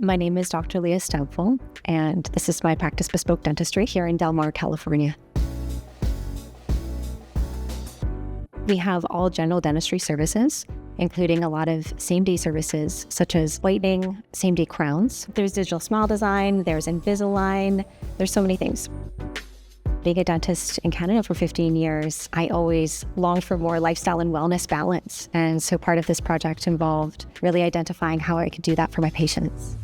My name is Dr. Leah Stempfel, and this is my practice, Bespoke Dentistry, here in Del Mar, California. We have all general dentistry services, including a lot of same-day services such as whitening, same-day crowns. There's digital smile design, there's Invisalign, there's so many things. Being a dentist in Canada for 15 years, I always longed for more lifestyle and wellness balance. And so part of this project involved really identifying how I could do that for my patients.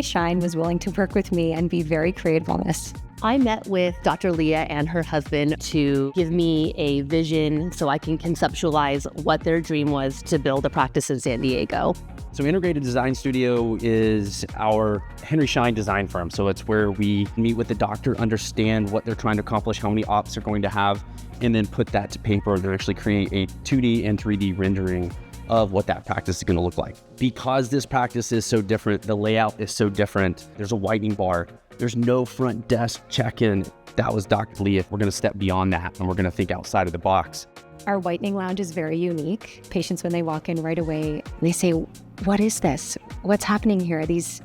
Schein was willing to work with me and be very creative on this. I met with Dr. Leah and her husband to give me a vision so I can conceptualize what their dream was to build a practice in San Diego. So Integrated Design Studio is our Schein design firm. So it's where we meet with the doctor, understand what they're trying to accomplish, how many ops they're going to have, and then put that to paper and actually create a 2D and 3D rendering of what that practice is going to look like. Because this practice is so different, the layout is so different. There's a whitening bar. There's no front desk check-in. That was Dr. Leah. We're going to step beyond that and we're going to think outside of the box. Our whitening lounge is very unique. Patients, when they walk in right away, they say, "What is this? What's happening here? Are these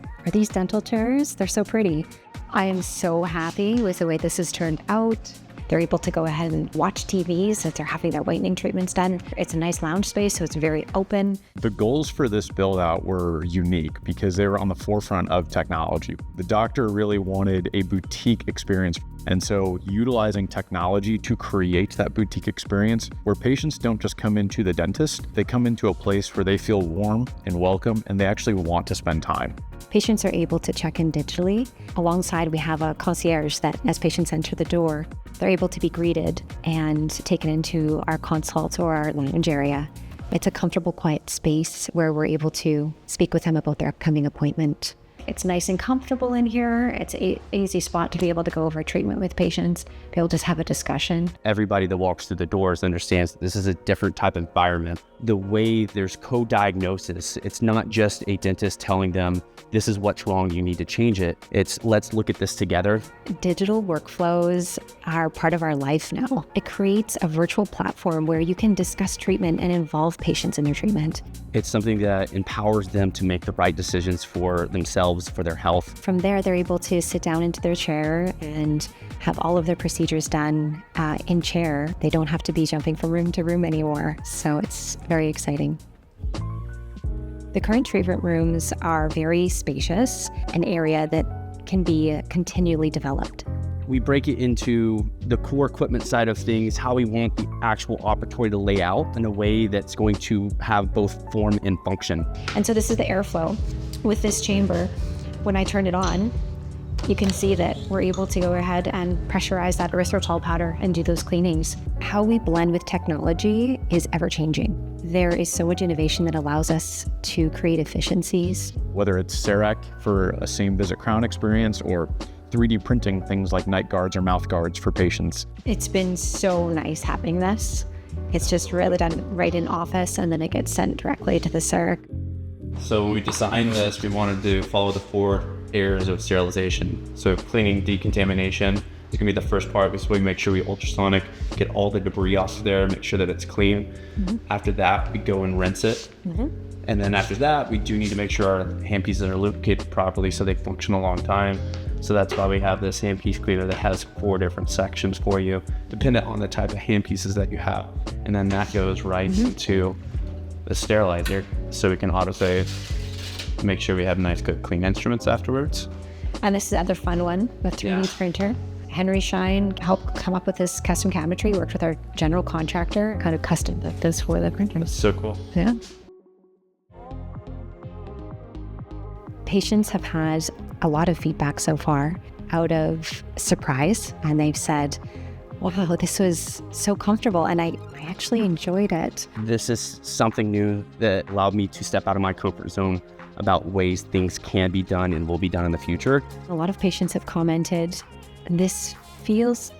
dental chairs? They're so pretty." I am so happy with the way this has turned out. They're able to go ahead and watch TVs as they're having their whitening treatments done. It's a nice lounge space, so it's very open. The goals for this build out were unique because they were on the forefront of technology. The doctor really wanted a boutique experience. And so utilizing technology to create that boutique experience where patients don't just come into the dentist, they come into a place where they feel warm and welcome and they actually want to spend time. Patients are able to check in digitally. Alongside, we have a concierge that as patients enter the door, they're able to be greeted and taken into our consults or our lounge area. It's a comfortable, quiet space where we're able to speak with them about their upcoming appointment. It's nice and comfortable in here. It's an easy spot to be able to go over treatment with patients, be able to just have a discussion. Everybody that walks through the doors understands that this is a different type of environment. The way there's co-diagnosis, it's not just a dentist telling them, this is what's wrong, you need to change it. It's let's look at this together. Digital workflows are part of our life now. It creates a virtual platform where you can discuss treatment and involve patients in their treatment. It's something that empowers them to make the right decisions for themselves, for their health. From there, they're able to sit down into their chair and have all of their procedures done in chair. They don't have to be jumping from room to room anymore. So it's very exciting. The current treatment rooms are very spacious, an area that can be continually developed. We break it into the core equipment side of things, how we want the actual operatory to lay out in a way that's going to have both form and function. And so this is the airflow. With this chamber, when I turn it on, you can see that we're able to go ahead and pressurize that erythritol powder and do those cleanings. How we blend with technology is ever changing. There is so much innovation that allows us to create efficiencies. Whether it's CEREC for a same visit crown experience or 3D printing things like night guards or mouth guards for patients. It's been so nice having this. It's just really done right in office and then it gets sent directly to the CEREC. So when we designed this, we wanted to follow the 4 areas of sterilization. So cleaning, decontamination is gonna be the first part. So we make sure we ultrasonic, get all the debris off of there, make sure that it's clean. Mm-hmm. After that, we go and rinse it. Mm-hmm. And then after that, we do need to make sure our handpieces are lubricated properly so they function a long time. So that's why we have this handpiece cleaner that has 4 different sections for you, dependent on the type of handpieces that you have. And then that goes right into the sterilizer, so we can autosave, make sure we have nice, good, clean instruments afterwards. And this is the other fun one, the 3D printer. Schein helped come up with this custom cabinetry, worked with our general contractor, kind of custom built this for the printer. That's so cool. Yeah. Patients have had a lot of feedback so far out of surprise, and they've said, wow, this was so comfortable, and I actually enjoyed it. This is something new that allowed me to step out of my comfort zone about ways things can be done and will be done in the future. A lot of patients have commented, this feels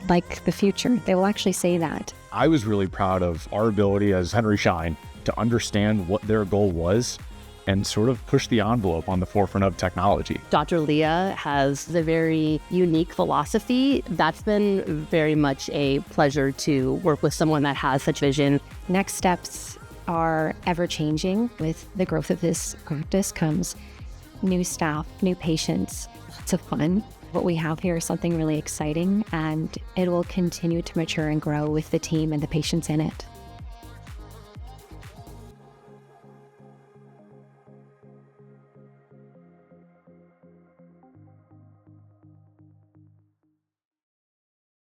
like the future. They will actually say that. I was really proud of our ability as Schein to understand what their goal was and sort of push the envelope on the forefront of technology. Dr. Leah has a very unique philosophy. That's been very much a pleasure to work with someone that has such vision. Next steps are ever changing. With the growth of this practice comes new staff, new patients, lots of fun. What we have here is something really exciting, and it will continue to mature and grow with the team and the patients in it.